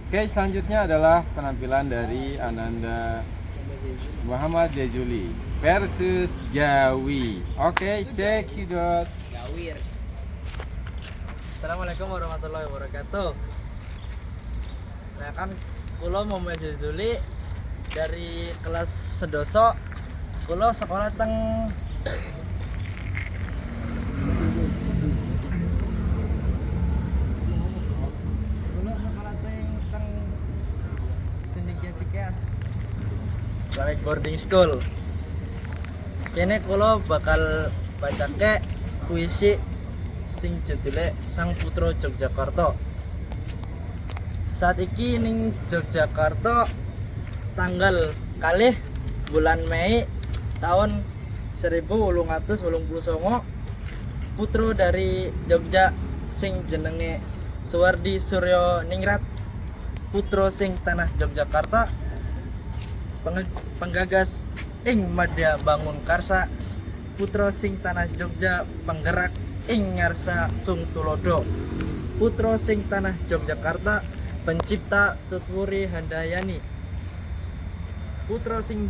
Oke, selanjutnya adalah penampilan dari Ananda Muhammad Jejuli versus Jawi. Oke, cek hidot. Assalamualaikum warahmatullahi wabarakatuh. Nah kan kulo Muhammad Jejuli dari kelas sedoso. Kulo sekolah teng Cendekia Cikeas balik boarding school. Kene kulo bakal bacake puisi sing judule Sang Putra Yogyakarta. Saat iki ning Yogyakarta tanggal kalih bulan Mei tahun 1889, putra dari Jogja sing jenenge Suwardi Suryo Ningrat, putra sing tanah Yogyakarta, penggagas ing Madya Bangun Karsa, putra sing tanah Jogja penggerak ing ngarsa Sung Tulodo, putra sing tanah Yogyakarta pencipta Tutwuri Handayani, putra sing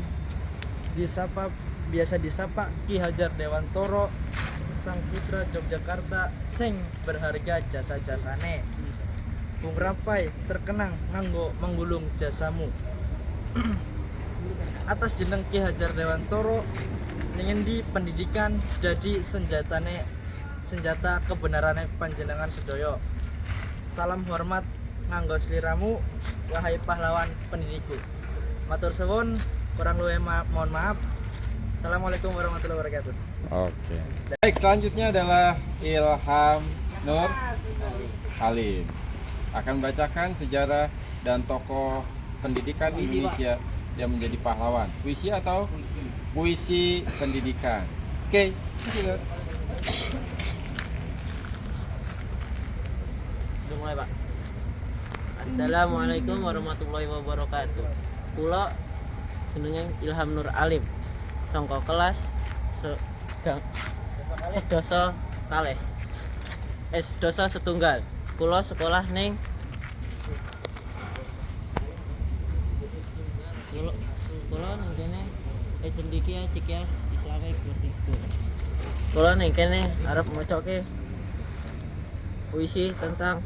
biasa disapa Ki Hajar Dewantara, sang putra Yogyakarta sing berharga jasa-jasane. Bung Rapai terkenang nganggo menggulung jasamu. Atas jeneng Ki Hajar Dewantara ningendi pendidikan jadi senjata kebenarane panjenengan sedaya. Salam hormat nganggo sliramu, wahai pahlawan pendidikku. Matur suwun, kurang luwih mohon maaf. Assalamualaikum warahmatullahi wabarakatuh. Oke. Baik, selanjutnya adalah Ilham Nur Halim akan membacakan sejarah dan tokoh pendidikan Indonesia yang menjadi pahlawan. Puisi atau puisi pendidikan. Oke, Udah mulai, Pak. Assalamualaikum warahmatullahi wabarakatuh. Kula jenenge Ilham Nur Alim, sangka kelas sedoso kalih. Sedoso setunggal. Kula sekolah ning kula ning kene Cendekia Cikeas Islamic Boarding School. Kula ning kene arep macoke puisi tentang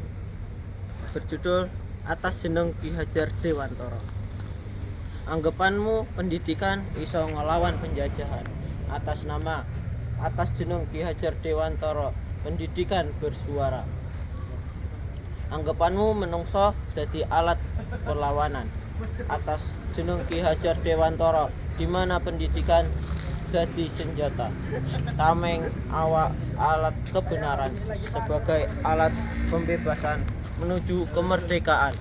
berjudul Atas Jeneng Ki Hajar Dewantara. Anggapanmu pendidikan iso ngelawan penjajahan. Atas jeneng Ki Hajar Dewantara, pendidikan bersuara. Anggapanmu menungso dadi alat perlawanan. Atas jeneng Ki Hajar Dewantara, di mana pendidikan dadi senjata. Tameng awak alat kebenaran sebagai alat pembebasan menuju kemerdekaan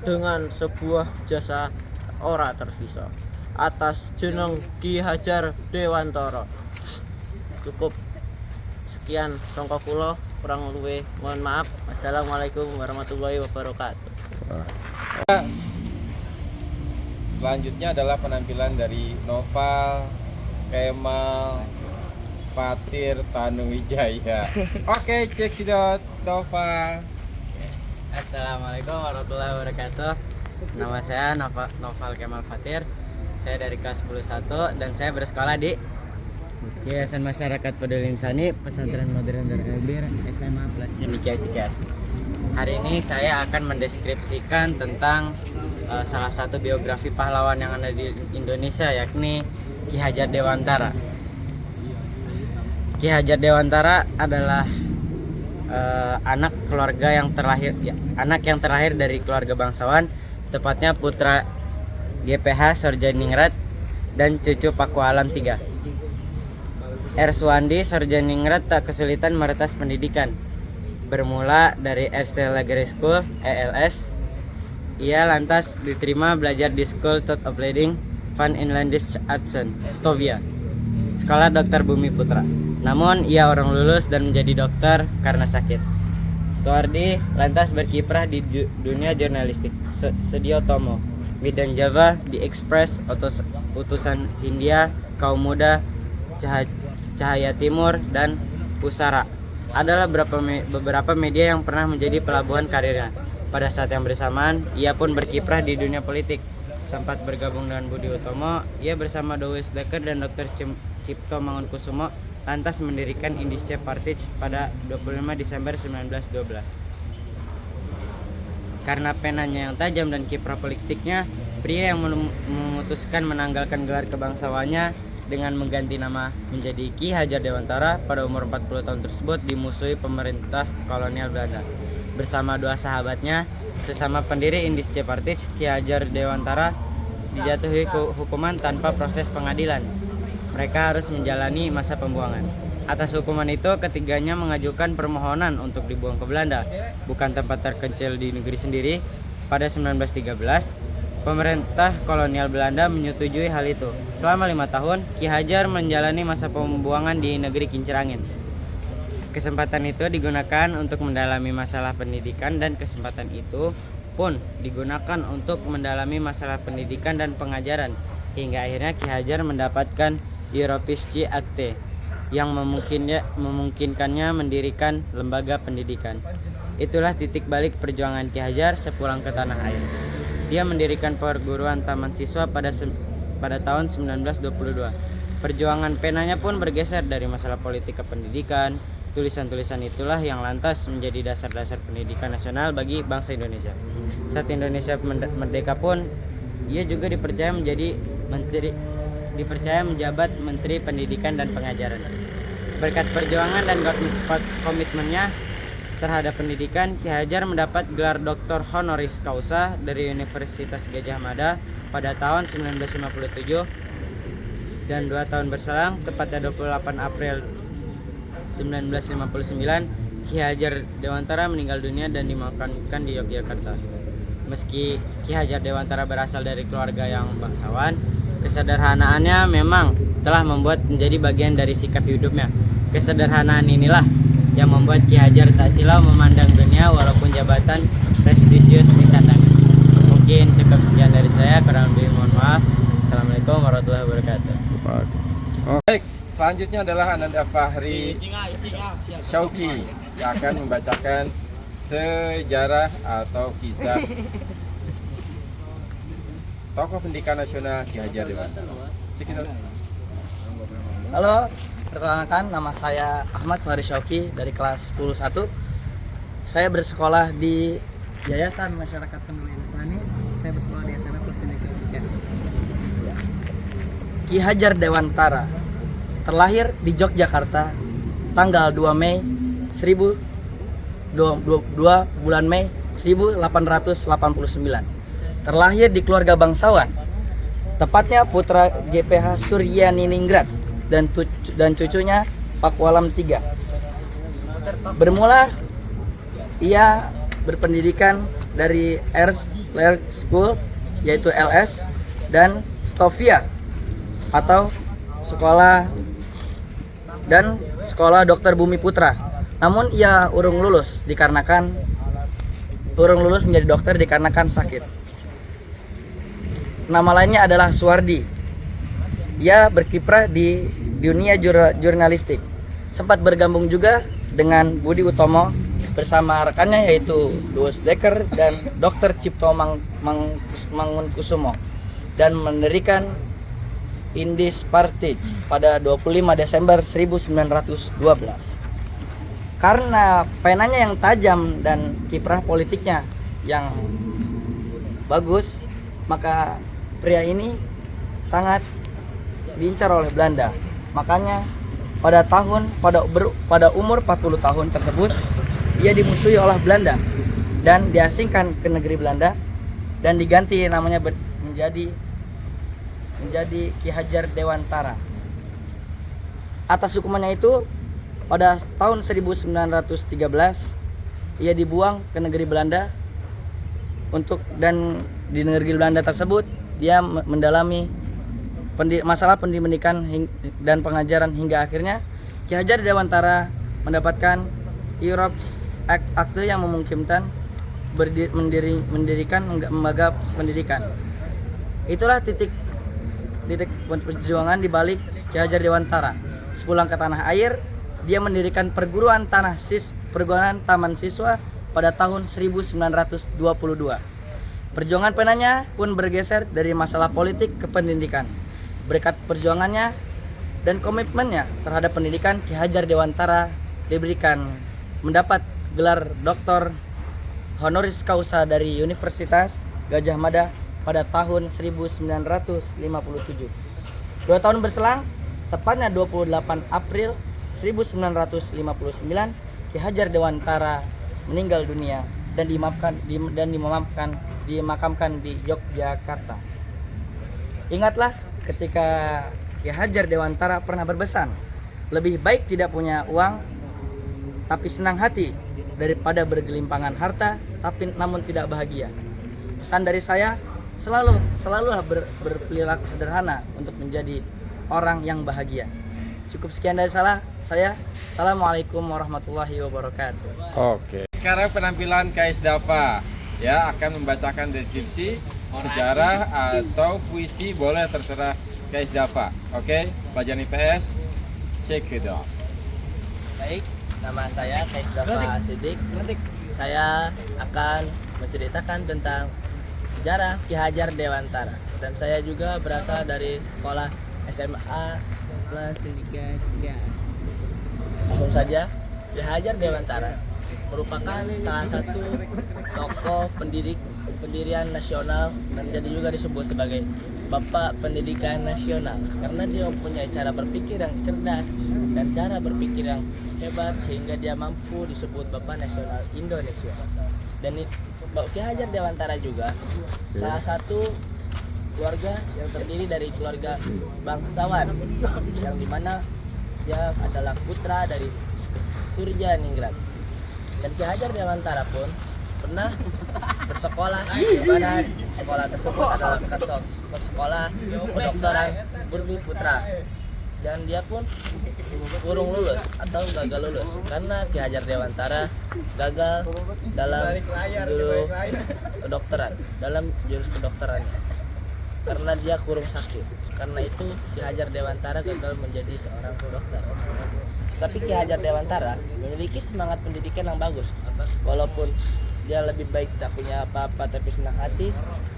dengan sebuah jasa ora tersisa. Atas jeneng Ki Hajar Dewantara. Cukup sekian sangka kula, kurang luwih mohon maaf. Assalamualaikum warahmatullahi wabarakatuh. Selanjutnya adalah penampilan dari Noval Kemal Fatir Tanuwijaya. Oke, cek hidot Noval. Assalamualaikum warahmatullahi wabarakatuh. Nama saya Noval Kemal Fatir. Saya dari kelas 11 dan saya bersekolah di Yayasan Masyarakat Peduli Insani Pesantren Modern Dargabir SMA Plus Cendekia Cikeas. Hari ini saya akan mendeskripsikan tentang salah satu biografi pahlawan yang ada di Indonesia, yakni Ki Hajar Dewantara. Ki Hajar Dewantara adalah anak yang terlahir dari keluarga bangsawan, tepatnya putra GPH Sorjaningrat dan cucu Paku Alam III. Suwandi Sorjaningrat tak kesulitan meretas pendidikan. Bermula dari Estella Grace School (ELS), ia lantas diterima belajar di School of Leading Van Inlandis Artsen, Stovia, Sekolah Dokter Bumi Putra. Namun ia orang lulus dan menjadi dokter karena sakit. Suwardi lantas berkiprah di dunia jurnalistik. Sedio Tomo, Bidang Java di Express, Utusan Hindia, Kaum Muda, Cahaya Timur, dan Pusara adalah beberapa media yang pernah menjadi pelabuhan karirnya. Pada saat yang bersamaan, ia pun berkiprah di dunia politik. Sempat bergabung dengan Budi Utomo, ia bersama Douwes Dekker dan Dr. Cipto Mangunkusumo lantas mendirikan Indische Partij pada 25 Desember 1912. Karena penanya yang tajam dan kiprah politiknya, pria yang memutuskan menanggalkan gelar kebangsawannya dengan mengganti nama menjadi Ki Hajar Dewantara pada umur 40 tahun tersebut dimusuhi pemerintah kolonial Belanda. Bersama dua sahabatnya, sesama pendiri Indische Partij, Ki Hajar Dewantara dijatuhi hukuman tanpa proses pengadilan. Mereka harus menjalani masa pembuangan. Atas hukuman itu, ketiganya mengajukan permohonan untuk dibuang ke Belanda, bukan tempat terpencil di negeri sendiri. Pada 1913, pemerintah kolonial Belanda menyetujui hal itu. Selama 5 tahun, Ki Hajar menjalani masa pembuangan di negeri Kincir Angin. Kesempatan itu digunakan untuk mendalami masalah pendidikan dan kesempatan itu pun digunakan untuk mendalami masalah pendidikan dan pengajaran hingga akhirnya Ki Hajar mendapatkan Europische Akte yang memungkinkannya mendirikan lembaga pendidikan. Itulah titik balik perjuangan Ki Hajar sepulang ke tanah air. Dia mendirikan perguruan taman siswa pada tahun 1922. Perjuangan penanya pun bergeser dari masalah politik ke pendidikan. Tulisan-tulisan itulah yang lantas menjadi dasar-dasar pendidikan nasional bagi bangsa Indonesia. Saat Indonesia merdeka pun, ia juga dipercaya menjabat Menteri Pendidikan dan Pengajaran. Berkat perjuangan dan komitmennya terhadap pendidikan, Ki Hajar mendapat gelar Doktor Honoris Causa dari Universitas Gadjah Mada pada tahun 1957 dan 2 tahun berselang, tepatnya 28 April 1959, Ki Hajar Dewantara meninggal dunia dan dimakamkan di Yogyakarta. Meski Ki Hajar Dewantara berasal dari keluarga yang bangsawan, kesederhanaannya memang telah membuat menjadi bagian dari sikap hidupnya. Kesederhanaan inilah yang membuat Ki Hajar tak silau memandang dunia walaupun jabatan prestisius disandang. Mungkin cukup sekian dari saya, kurang lebih mohon maaf. Assalamualaikum warahmatullahi wabarakatuh. Baik, selanjutnya adalah Ananda Fahri Syauqi yang akan membacakan sejarah atau kisah tokoh pendidikan nasional Ki Hajar Dewantara. Halo, perkenalkan nama saya Ahmad Fahri Syauqi dari kelas 10-1. Saya bersekolah di Yayasan Masyarakat Peduli Insani. Saya bersekolah di SMA Plus Pendidikan Cikeas. Ki Hajar Dewantara terlahir di Yogyakarta tanggal 2 Mei 1889. Terlahir di keluarga bangsawan, tepatnya putra GPH Suryaniningrat dan cucunya Pakualam III. Bermula ia berpendidikan dari Erskine School yaitu LS dan Stovia atau sekolah Dr. Bumi Putra. Namun ia urung lulus menjadi dokter dikarenakan sakit. Nama lainnya adalah Suwardi. Ia berkiprah di dunia jurnalistik. Sempat bergabung juga dengan Budi Utomo bersama rekannya yaitu Douwes Dekker dan Dr. Cipto Mangunkusumo dan mendirikan Indische Partij pada 25 Desember 1912. Karena penanya yang tajam dan kiprah politiknya yang bagus, maka pria ini sangat diincar oleh Belanda. Makanya pada umur 40 tahun tersebut ia dimusuhi oleh Belanda dan diasingkan ke negeri Belanda dan diganti namanya menjadi Ki Hajar Dewantara. Atas hukumannya itu, pada tahun 1913 ia dibuang ke negeri Belanda dan di negeri Belanda tersebut dia mendalami masalah pendidikan dan pengajaran hingga akhirnya Ki Hajar Dewantara mendapatkan Europe's Akte yang memungkinkan mendirikan lembaga pendidikan. Itulah titik perjuangan di balik Ki Hajar Dewantara. Sepulang ke tanah air, dia mendirikan perguruan taman siswa pada tahun 1922. Perjuangan penanya pun bergeser dari masalah politik ke pendidikan. Berkat perjuangannya dan komitmennya terhadap pendidikan, Ki Hajar Dewantara diberikan mendapat gelar Doktor Honoris Causa dari Universitas Gadjah Mada pada tahun 1957. 2 tahun berselang, tepatnya 28 April 1959, Ki Hajar Dewantara meninggal dunia dan dimakamkan di Yogyakarta. Ingatlah ketika Ki Hajar Dewantara pernah berpesan, lebih baik tidak punya uang tapi senang hati daripada bergelimpangan harta tapi namun tidak bahagia. Pesan dari saya, selalulah berperilaku sederhana untuk menjadi orang yang bahagia. Cukup sekian dari saya. Assalamualaikum warahmatullahi wabarakatuh. Oke. Sekarang penampilan Kais Dafa ya akan membacakan deskripsi sejarah atau puisi, boleh terserah Kais Dafa. Oke, pelajaran IPS, check it out. Baik, nama saya Kais Dafa Sidik. Saya akan menceritakan tentang sejarah Ki Hajar Dewantara. Dan saya juga berasal dari sekolah SMA Plus 3. Langsung saja, Ki Hajar Dewantara merupakan salah satu tokoh pendirian nasional dan jadi juga disebut sebagai Bapak Pendidikan Nasional karena dia mempunyai cara berpikir yang cerdas dan cara berpikir yang hebat sehingga dia mampu disebut Bapak Nasional Indonesia. Dan Ki Hajar Dewantara juga salah satu keluarga yang terdiri dari keluarga bangsawan yang dimana dia adalah putra dari Suryaningrat. Dan Ki Hajar Dewantara pun pernah bersekolah di mana sekolah tersebut adalah sekolah kedokteran Budi Putra, dan dia pun kurang lulus atau gagal lulus karena Ki Hajar Dewantara gagal dalam jurus kedokterannya karena dia kurang sakit. Karena itu Ki Hajar Dewantara gagal menjadi seorang dokter. Tapi Ki Hajar Dewantara memiliki semangat pendidikan yang bagus. Walaupun dia lebih baik tak punya apa-apa tapi senang hati,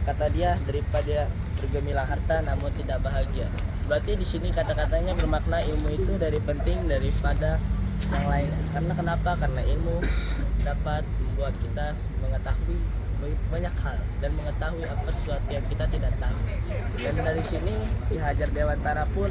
kata dia, daripada dia bergemilang harta namun tidak bahagia. Berarti di sini kata-katanya bermakna ilmu itu dari penting daripada yang lain. Karena kenapa? Karena ilmu dapat membuat kita mengetahui banyak hal dan mengetahui apa sesuatu yang kita tidak tahu. Dan dari sini Ki Hajar Dewantara pun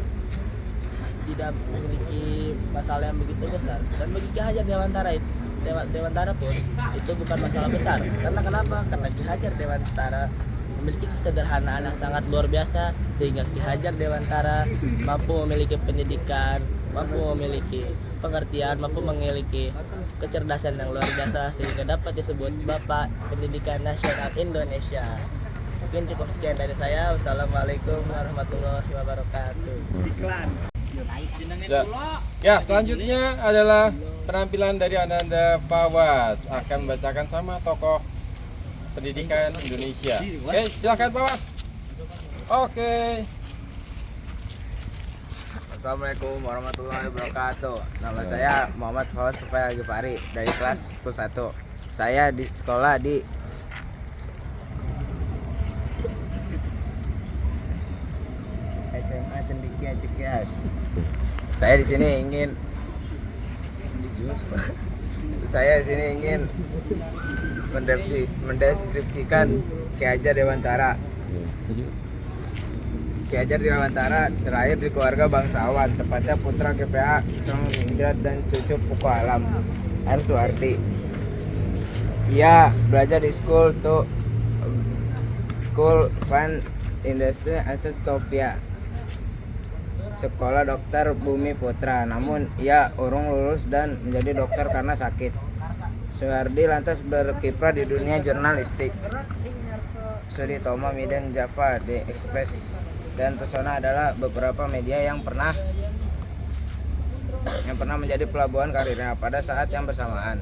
tidak memiliki masalah yang begitu besar. Dan bagi Ki Hajar Dewantara pun itu bukan masalah besar. Karena kenapa? Karena Ki Hajar Dewantara memiliki kesederhanaan yang sangat luar biasa sehingga Ki Hajar Dewantara mampu memiliki pendidikan, mampu memiliki pengertian, mampu memiliki kecerdasan yang luar biasa sehingga dapat disebut Bapak Pendidikan Nasional Indonesia. Mungkin cukup sekian dari saya. Wassalamualaikum warahmatullahi wabarakatuh. Ya, selanjutnya adalah penampilan dari Ananda Fawaz akan membacakan sama tokoh pendidikan Indonesia. Oke, silakan Fawaz. Oke. Assalamualaikum warahmatullahi wabarakatuh. Nama saya Muhammad Fawaz Supaya Gifari dari kelas 11. Saya di sekolah di SMA Cendekia Cikias. Saya di sini ingin mendeskripsikan Ki Hajar Dewantara. Ki Hajar Dewantara terlahir di keluarga bangsawan, tepatnya putra GPH Soningrat dan cucu Puku Alam R. Suwardi. Ia belajar di School Van Industry Asestopia, Sekolah Dokter Bumi Putra. Namun ia urung lulus dan menjadi dokter karena sakit. Suwardi lantas berkiprah di dunia jurnalistik. Suri Toma, Medan, Java, The Express, dan Pesona adalah beberapa media yang pernah menjadi pelabuhan karirnya pada saat yang bersamaan.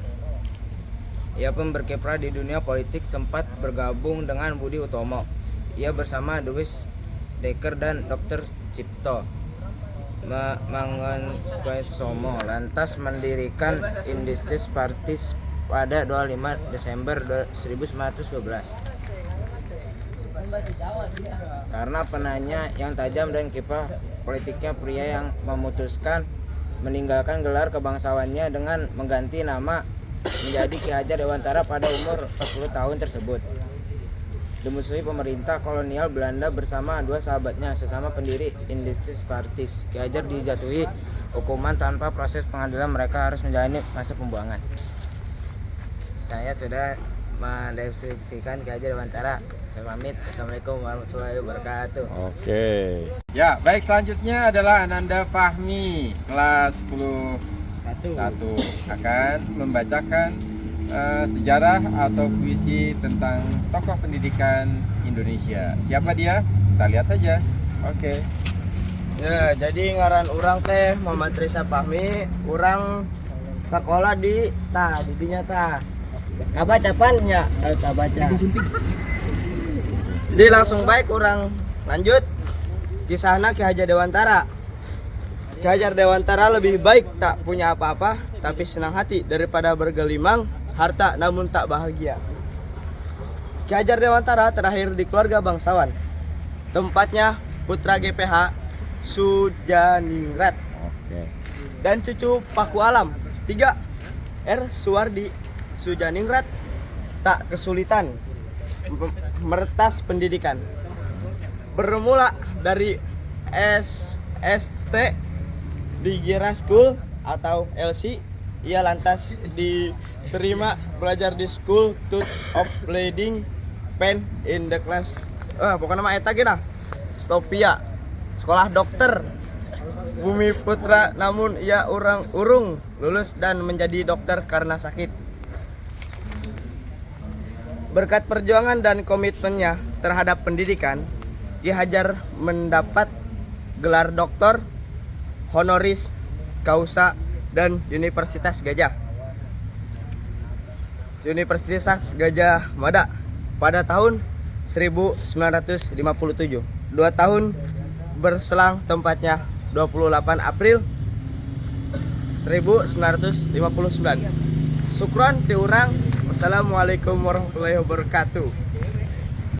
Ia pun berkiprah di dunia politik, sempat bergabung dengan Budi Utomo. Ia bersama Dewis Dekker dan Dr. Cipto Mangunkusumo lantas mendirikan Industries Party pada 25 Desember 1912. Karena penanya yang tajam dan kiprah politiknya, pria yang memutuskan meninggalkan gelar kebangsawannya dengan mengganti nama menjadi Ki Hajar Dewantara pada umur 40 tahun tersebut. Dimusuhi pemerintah kolonial Belanda bersama dua sahabatnya sesama pendiri Indisches Parties. Ki Hajar dijatuhi hukuman tanpa proses pengadilan, mereka harus menjalani masa pembuangan. Saya sudah mendeskripsikan Ki Hajar Dewantara. Saya pamit. Assalamualaikum warahmatullahi wabarakatuh. Oke. Ya, baik, selanjutnya adalah Ananda Fahmi, kelas 10 akan membacakan sejarah atau puisi tentang tokoh pendidikan Indonesia. Siapa dia? Kita lihat saja. Oke. Ya, jadi ngaran orang teh Muhammad Risa Fahmi, orang sekolah di didinya kabaca pannya, kabaca. Jadi langsung baik orang lanjut kisahna Ki Hajar Dewantara. Ki Hajar Dewantara lebih baik tak punya apa-apa tapi senang hati daripada bergelimang harta namun tak bahagia. Ki Hajar Dewantara terlahir di keluarga bangsawan. Tempatnya putra GPH Sujaningrat dan cucu Paku Alam 3 R Suwardi Sujaningrat tak kesulitan meretas pendidikan. Bermula dari SST di Gira School atau LC, ia lantas diterima belajar di School of Leading Pen in the class. Pokoknya nama eta gina Stopia, sekolah dokter Bumi Putra, namun ia urung lulus dan menjadi dokter karena sakit. Berkat perjuangan dan komitmennya terhadap pendidikan, Ki Hajar mendapat gelar doktor honoris causa dan Universitas Gajah Mada pada tahun 1957. 2 tahun berselang, tempatnya 28 April 1959. Syukron ti urang. Wassalamualaikum warahmatullahi wabarakatuh.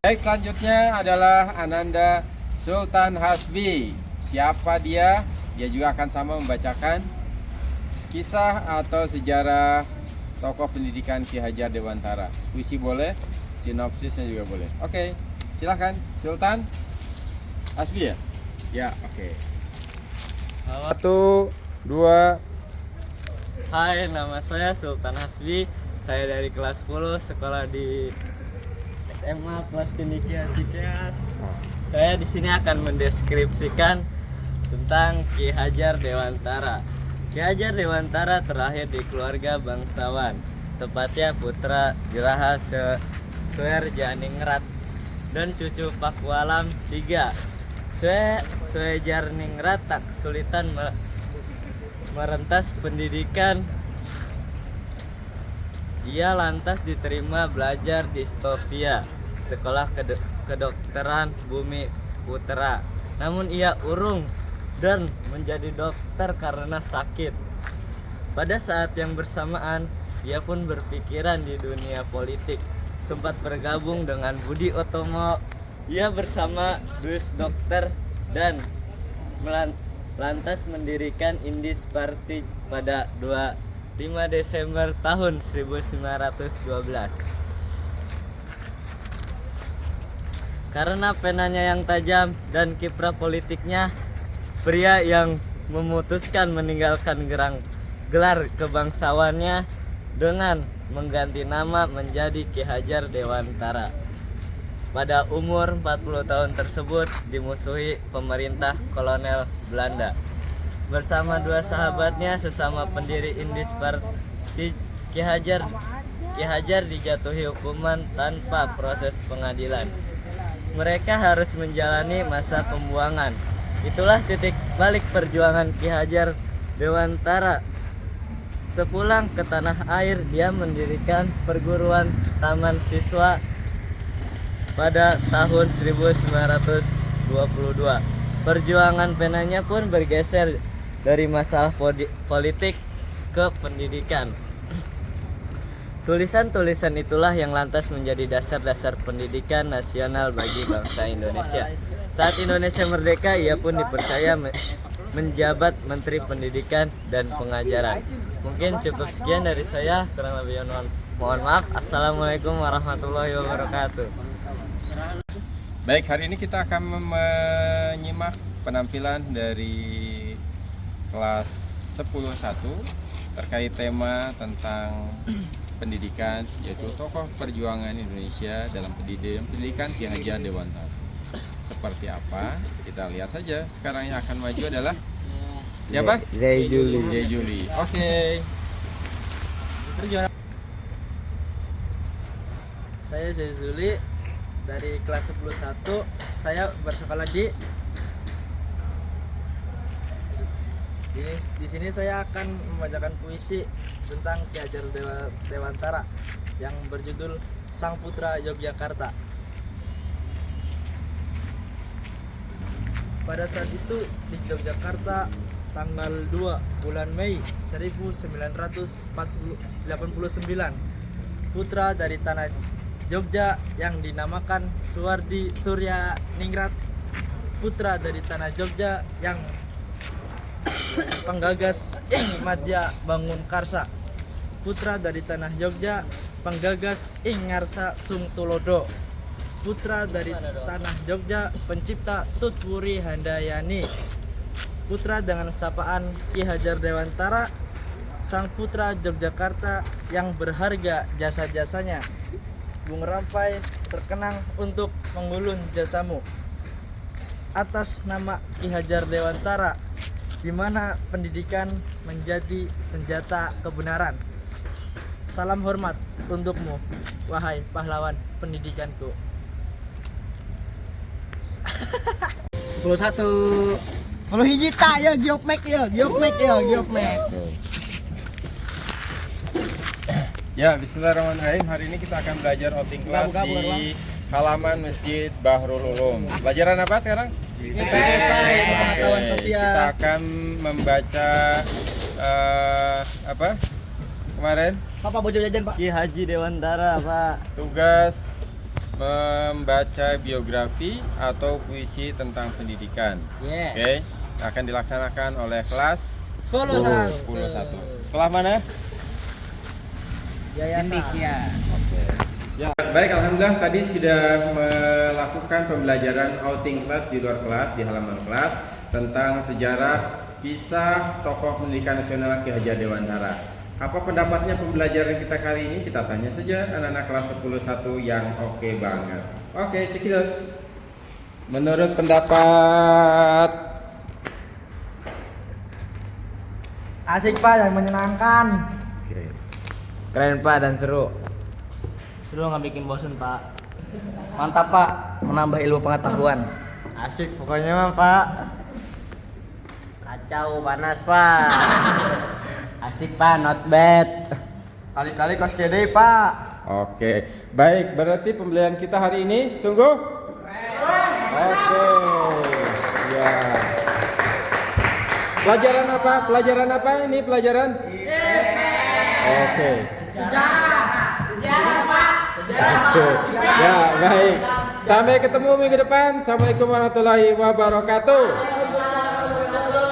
Baik, selanjutnya adalah Ananda Sultan Hasbi. Siapa dia? Dia juga akan sama membacakan kisah atau sejarah tokoh pendidikan Ki Hajar Dewantara. Puisi boleh, sinopsisnya juga boleh. Oke, silahkan Sultan Hasbi ya? Ya, oke. 1, 2. Hai, nama saya Sultan Hasbi. Saya dari kelas 10 sekolah di SMA kelas Cendekia Cikeas. Saya di sini akan mendeskripsikan tentang Ki Hajar Dewantara. Ki Hajar Dewantara terlahir di keluarga bangsawan, tepatnya putra Geraha Suerjaningrat dan cucu Paku Alam 3. Suerjaningrat tak kesulitan merentas pendidikan. Ia lantas diterima belajar di Stovia, sekolah kedokteran Bumi Putra. Namun ia urung dan menjadi dokter karena sakit. Pada saat yang bersamaan, ia pun berpikiran di dunia politik. Sempat bergabung dengan Budi Utomo. Ia bersama Dus Dokter dan lantas mendirikan Indisches Parties pada 25 Desember tahun 1912. Karena penanya yang tajam dan kiprah politiknya, pria yang memutuskan meninggalkan gelar kebangsawannya dengan mengganti nama menjadi Ki Hajar Dewantara. Pada umur 40 tahun tersebut dimusuhi pemerintah kolonial Belanda. Bersama dua sahabatnya sesama pendiri Indisches Parties, Ki Hajar dijatuhi hukuman tanpa proses pengadilan. Mereka harus menjalani masa pembuangan. Itulah titik balik perjuangan Ki Hajar Dewantara. Sepulang ke tanah air, dia mendirikan perguruan taman siswa pada tahun 1922. Perjuangan penanya pun bergeser dari masalah politik ke pendidikan. Tulisan-tulisan itulah yang lantas menjadi dasar-dasar pendidikan nasional bagi bangsa Indonesia. Saat Indonesia merdeka, ia pun dipercaya menjabat Menteri Pendidikan dan Pengajaran. Mungkin cukup sekian dari saya, kurang lebih mohon maaf. Assalamualaikum warahmatullahi wabarakatuh. Baik, hari ini kita akan menyimak penampilan dari kelas 10.1 terkait tema tentang pendidikan, yaitu tokoh perjuangan Indonesia dalam pendidikan Ki Hajar Dewantara. Seperti apa? Kita lihat saja. Sekarang yang akan maju adalah siapa? Zai Juli. Zai Juli. Oke. Saya Zai Juli dari kelas 10.1. Saya bersekolah di sini saya akan membacakan puisi tentang Ki Hajar Dewantara yang berjudul Sang Putra Yogyakarta. Pada saat itu di Yogyakarta, tanggal 2 bulan Mei 1989, putra dari tanah Jogja yang dinamakan Suwardi Surya Ningrat, putra dari tanah Jogja yang penggagas Ing Madya Bangun Karsa, putra dari tanah Jogja penggagas Ing Ngarsa Sung Tulodo, putra dari tanah Jogja pencipta Tutwuri Handayani, putra dengan sapaan Ki Hajar Dewantara, sang putra Yogyakarta yang berharga jasa-jasanya. Bung Rampai terkenang untuk mengulun jasamu. Atas nama Ki Hajar Dewantara, di mana pendidikan menjadi senjata kebenaran. Salam hormat untukmu, wahai pahlawan pendidikanku. 10.1. Kalau hiji tak ya giopmek. Ya, bismillahirrahmanirrahim. Hari ini kita akan belajar outing kelas di halaman Masjid Bahrul Ulum. Pelajaran apa sekarang? Pengetahuan sosial. Kita akan membaca apa? Kemarin Papa bojo jajan, Pak. Ki Haji Dewantara, Pak. tugas membaca biografi atau puisi tentang pendidikan. Yes. Oke, akan dilaksanakan oleh kelas 10.1. 10.1. Sekolah mana? Tindik ya. Ya, baik, alhamdulillah tadi sudah melakukan pembelajaran outing kelas di luar kelas, di halaman kelas tentang sejarah kisah tokoh pendidikan nasional Ki Hajar Dewantara. Apa pendapatnya pembelajaran kita kali ini? Kita tanya saja anak-anak kelas 10.1 yang oke banget. Oke, check it out. Menurut pendapat Asik, Pak, dan menyenangkan. Keren Pak dan seru. Seru nggak bikin bosen, Pak. Mantap, Pak, menambah ilmu pengetahuan. Asik pokoknya mah, Pak. Kacau, panas, Pak. Asik, Pak, not bad. Kali-kali kos kede, Pak. Oke, baik. Berarti pembelajaran kita hari ini sungguh keren. Oke, ya. Pelajaran apa? Pelajaran apa ini? Pelajaran? Oke. Sejarah, Pak. Sejarah. Ya, baik. Sampai ketemu minggu depan. Assalamualaikum warahmatullahi wabarakatuh.